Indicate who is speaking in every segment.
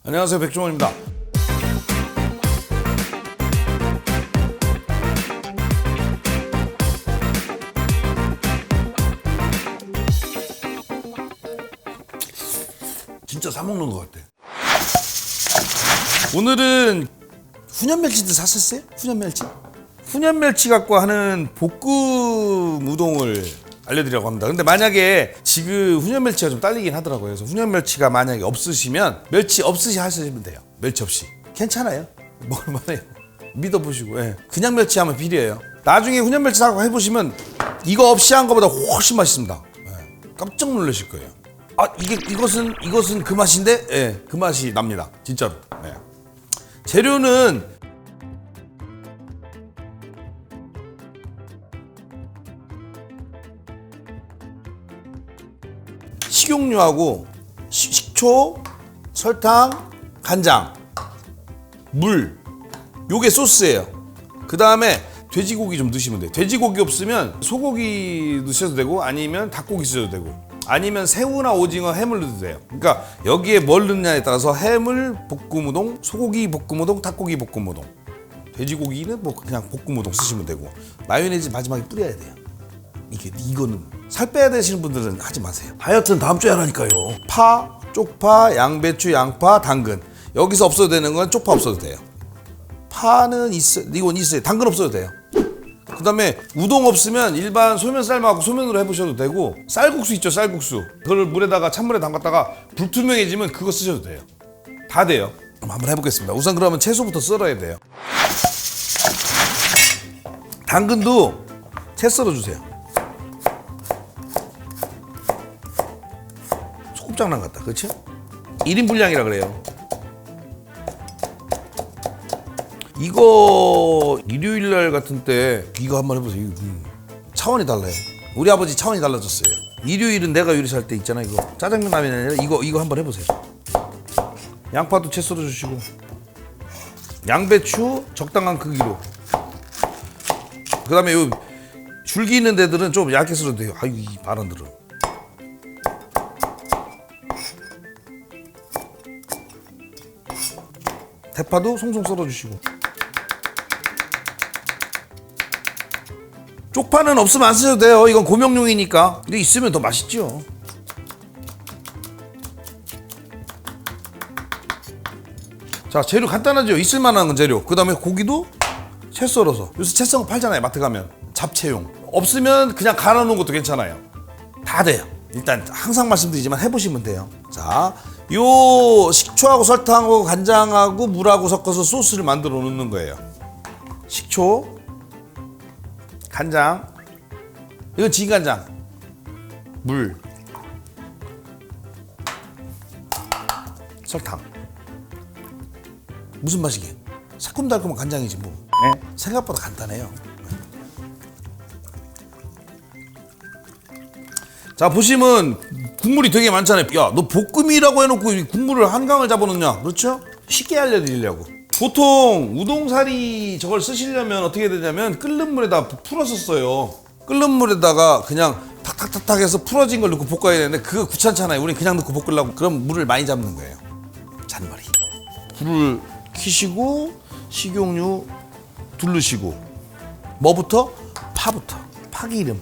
Speaker 1: 안녕하세요, 백종원입니다. 진짜 사 먹는 것 같아. 오늘은 훈연멸치도 샀었어요? 훈연멸치? 훈연멸치 갖고 하는 볶음 우동을 알려드리려고 합니다. 근데 만약에 지금 훈연멸치가 좀 딸리긴 하더라고요. 그래서 훈연멸치가 만약에 없으시면 멸치 없으시 하시면 돼요. 멸치 없이 괜찮아요. 먹을만해요. 믿어보시고. 예. 그냥 멸치 하면 비려요. 나중에 훈연멸치 사고 해보시면 이거 없이 한 것보다 훨씬 맛있습니다. 예. 깜짝 놀라실 거예요. 아, 이것은 그 맛인데? 예, 그 맛이 납니다. 진짜로. 예. 재료는 식용유하고 식초, 설탕, 간장, 물, 요게 소스예요. 그 다음에 돼지고기 좀 넣으시면 돼요. 돼지고기 없으면 소고기 넣으셔도 되고, 아니면 닭고기 쓰셔도 되고, 아니면 새우나 오징어, 해물 넣어도 돼요. 그러니까 여기에 뭘 넣느냐에 따라서 해물 볶음 우동, 소고기 볶음 우동, 닭고기 볶음 우동, 돼지고기는 뭐 그냥 볶음 우동 쓰시면 되고, 마요네즈 마지막에 뿌려야 돼요. 이거는 살 빼야 되시는 분들은 하지 마세요. 다이어트는 다음 주에 하라니까요. 파, 쪽파, 양배추, 양파, 당근. 여기서 없어도 되는 건 쪽파 없어도 돼요. 파는 이건 있어요. 당근 없어도 돼요. 그 다음에 우동 없으면 일반 소면 삶아갖고 소면으로 해보셔도 되고, 쌀국수 있죠, 쌀국수. 그걸 물에다가 찬물에 담갔다가 불투명해지면 그거 쓰셔도 돼요. 다 돼요. 그럼 한번 해보겠습니다. 우선 그러면 채소부터 썰어야 돼요. 당근도 채 썰어주세요. 소꿉장난 같다, 그렇죠? 1인 분량이라 그래요. 이거 일요일날 같은 때 이거 한번 해보세요. 차원이 달라요. 우리 아버지 차원이 달라졌어요. 일요일은 내가 요리할 때 있잖아, 이거 짜장면 라면이 아니라 이거 한번 해보세요. 양파도 채 썰어주시고, 양배추 적당한 크기로. 그 다음에 요 줄기 있는 데들은 좀 얇게 썰어도 돼요. 아유, 이 바람들은. 대파도 송송 썰어주시고. 쪽파는 없으면 안 쓰셔도 돼요. 이건 고명용이니까. 근데 있으면 더 맛있죠. 자, 재료 간단하죠. 있을 만한 재료. 그 다음에 고기도 채 썰어서. 요새 채 썬 거 팔잖아요, 마트 가면. 잡채용. 없으면 그냥 갈아 놓은 것도 괜찮아요. 다 돼요. 일단 항상 말씀드리지만 해보시면 돼요. 자, 요 식초하고 설탕하고 간장하고 물하고 섞어서 소스를 만들어 놓는 거예요. 식초, 간장, 이건 진간장, 물, 설탕. 무슨 맛이게? 새콤달콤한 간장이지 뭐. 네? 생각보다 간단해요. 자, 보시면 국물이 되게 많잖아요. 야, 너 볶음이라고 해놓고 국물을 한강을 잡아놓냐? 그렇죠? 쉽게 알려드리려고. 보통 우동사리 저걸 쓰시려면 어떻게 되냐면 끓는 물에다 풀어서 써요. 끓는 물에다가 그냥 탁탁탁탁 해서 풀어진 걸 넣고 볶아야 되는데 그거 귀찮잖아요. 우린 그냥 넣고 볶으려고. 그럼 물을 많이 잡는 거예요. 잔머리. 불을 켜시고 식용유 두르시고, 뭐부터? 파부터. 파기름.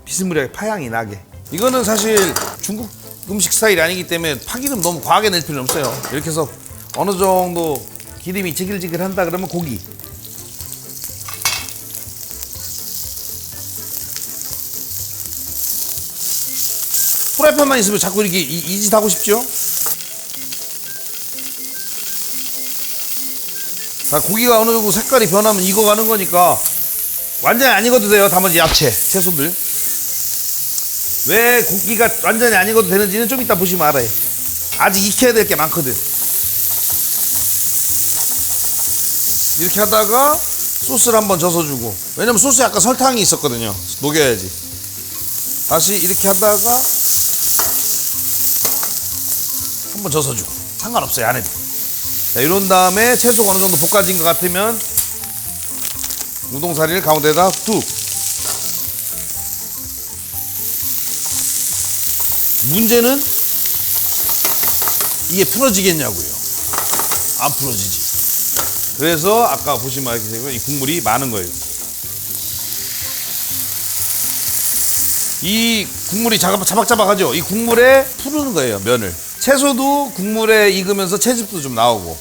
Speaker 1: 비스무리하게 파향이 나게. 이거는 사실 중국 음식 스타일이 아니기 때문에 파기름 너무 과하게 낼 필요는 없어요. 이렇게 해서 어느 정도 기름이 지글지글한다 그러면 고기. 프라이팬만 있으면 자꾸 이렇게 이 짓 하고 싶죠? 자, 고기가 어느 정도 색깔이 변하면 익어가는 거니까 완전히 안 익어도 돼요. 나머지 야채, 채소들. 왜 고기가 완전히 안 익어도 되는지는 좀 이따 보시면 알아요. 아직 익혀야 될 게 많거든. 이렇게 하다가 소스를 한번 져서주고, 왜냐면 소스에 아까 설탕이 있었거든요. 녹여야지. 다시 이렇게 하다가 한번 져서주고. 상관없어요, 안 해도. 자, 이런 다음에 채소가 어느 정도 볶아진 것 같으면 우동사리를 가운데다 뚝. 문제는 이게 풀어지겠냐고요. 안 풀어지지. 그래서 아까 보시면 이 국물이 많은 거예요. 이 국물이 자박자박하죠? 이 국물에 푸르는 거예요, 면을. 채소도 국물에 익으면서 채즙도 좀 나오고.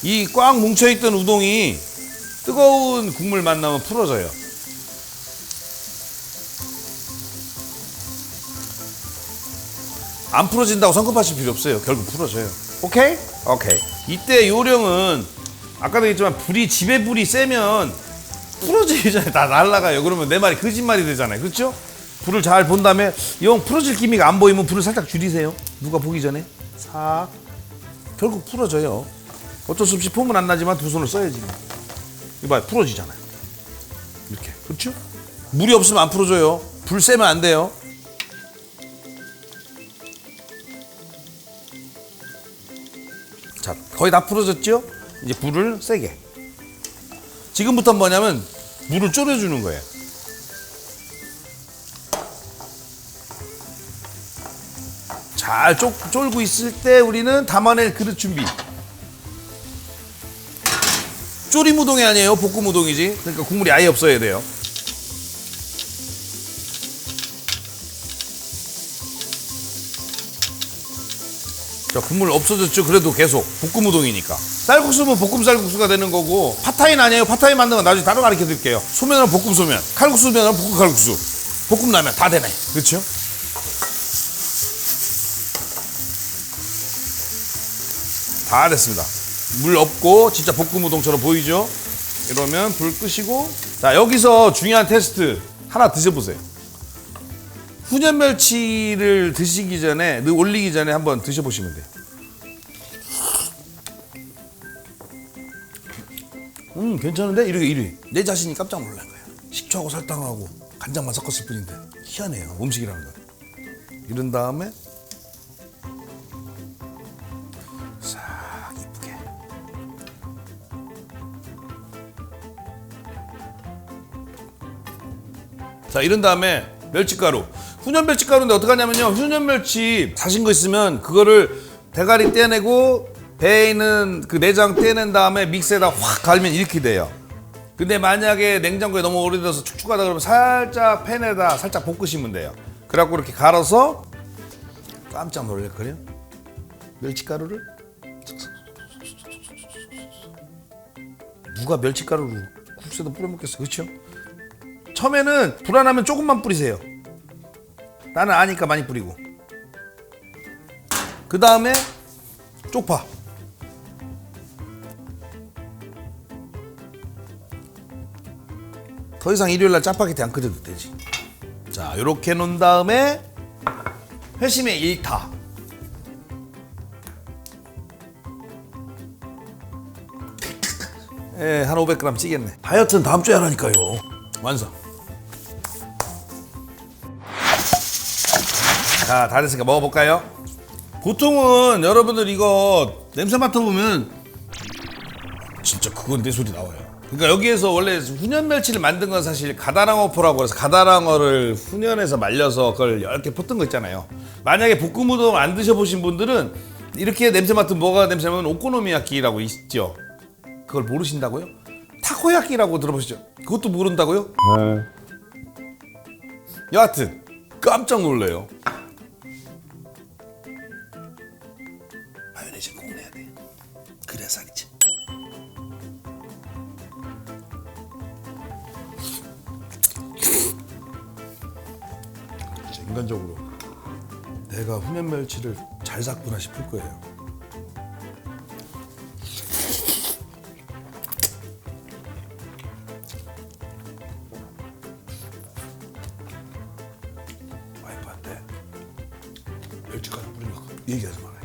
Speaker 1: 이 꽉 뭉쳐있던 우동이 뜨거운 국물 만나면 풀어져요. 안 풀어진다고 성급하실 필요 없어요. 결국 풀어져요. 오케이? 오케이. 이때 요령은 아까도 얘기했지만 집에 불이 세면 풀어지잖아요. 다 날아가요. 그러면 내 말이 거짓말이 되잖아요. 그렇죠? 불을 잘 본 다음에 영 풀어질 기미가 안 보이면 불을 살짝 줄이세요. 누가 보기 전에 싹. 결국 풀어져요. 어쩔 수 없이 폼은 안 나지만 두 손을 써야지. 이봐요. 풀어지잖아요. 이렇게. 그렇죠? 물이 없으면 안 풀어져요. 불 세면 안 돼요. 자, 거의 다 풀어졌죠? 이제 불을 세게. 지금부터 뭐냐면 물을 졸여주는 거예요. 잘 쫄고 있을 때 우리는 담아낼 그릇 준비. 졸임 우동이 아니에요. 볶음 우동이지. 그러니까 국물이 아예 없어야 돼요. 자, 국물 없어졌죠? 그래도 계속 볶음 우동이니까. 쌀국수면 볶음 쌀국수가 되는 거고, 팟타이는 아니에요. 팟타이 만드는 건 나중에 따로 가르쳐 드릴게요. 소면은 볶음 소면, 칼국수면은 볶음 칼국수, 볶음 라면 다 되네. 그렇죠? 다 됐습니다. 물 없고 진짜 볶음 우동처럼 보이죠? 이러면 불 끄시고, 자, 여기서 중요한 테스트 하나 드셔보세요. 훈연 멸치를 드시기 전에, 올리기 전에 한번 드셔보시면 돼요. 괜찮은데? 이래. 내 자신이 깜짝 놀란 거야. 식초하고 설탕하고 간장만 섞었을 뿐인데 희한해요, 음식이라는 건. 이런 다음에 싹 이쁘게. 자, 이런 다음에 멸치가루. 훈연 멸치가루인데 어떻게 하냐면요, 훈연 멸치 사신 거 있으면 그거를 대가리 떼내고 배에 있는 그 내장 떼낸 다음에 믹스에다 확 갈면 이렇게 돼요. 근데 만약에 냉장고에 너무 오래돼서 축축하다 그러면 살짝 팬에다 살짝 볶으시면 돼요. 그래갖고 이렇게 갈아서 깜짝 놀랄걸요? 멸치가루를 누가 멸치가루를 국수에다 뿌려 먹겠어, 그렇죠? 처음에는 불안하면 조금만 뿌리세요. 나는 아니까 많이 뿌리고. 그 다음에 쪽파. 더 이상 일요일날 짜파게티 안 끓여도 되지. 자, 요렇게 놓은 다음에 회심의 1타. 예, 한 500g 찌겠네. 다이어트는 다음 주에 하라니까요. 완성. 자, 다 됐으니까 먹어볼까요? 보통은 여러분들 이거 냄새 맡아보면 진짜 그건데 소리 나와요. 그러니까 여기에서 원래 훈연 멸치를 만든 건 사실 가다랑어포라고 해서 가다랑어를 훈연해서 말려서 그걸 이렇게 볶은 거 있잖아요. 만약에 볶음 우동 안 드셔보신 분들은 이렇게 냄새 맡으면 뭐가 냄새 나면 오코노미야끼라고 있죠. 그걸 모르신다고요? 타코야끼라고 들어보시죠? 그것도 모른다고요? 네. 여하튼 깜짝 놀래요. 마요네즈 꼭 내야 돼. 그래야 살이지. 인간적으로 내가 훈연 멸치를 잘 샀구나 싶을 거예요. 와이프한테 멸치가루 뿌린 거 얘기하지 말아요.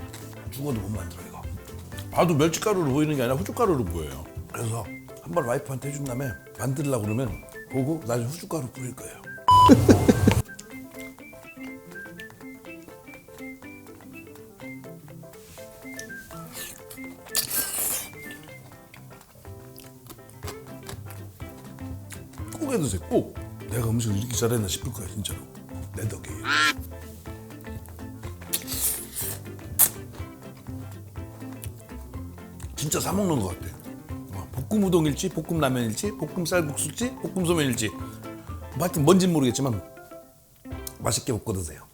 Speaker 1: 죽어도 못 만들어 이거. 봐도 멸치가루로 보이는 게 아니라 후춧가루로 보여요. 그래서 한번 와이프한테 해준 다음에 만들려고 그러면 보고 나중에 후춧가루 뿌릴 거예요. 꼭 해드세요. 꼭. 내가 음식을 이렇게 잘했나 싶을 거야 진짜로. 내 덕이에요. 진짜 사 먹는 것 같아. 볶음 우동일지, 볶음 라면일지, 볶음 쌀국수일지, 볶음 소면일지. 뭐 하여튼 뭔진 모르겠지만 맛있게 먹고 드세요.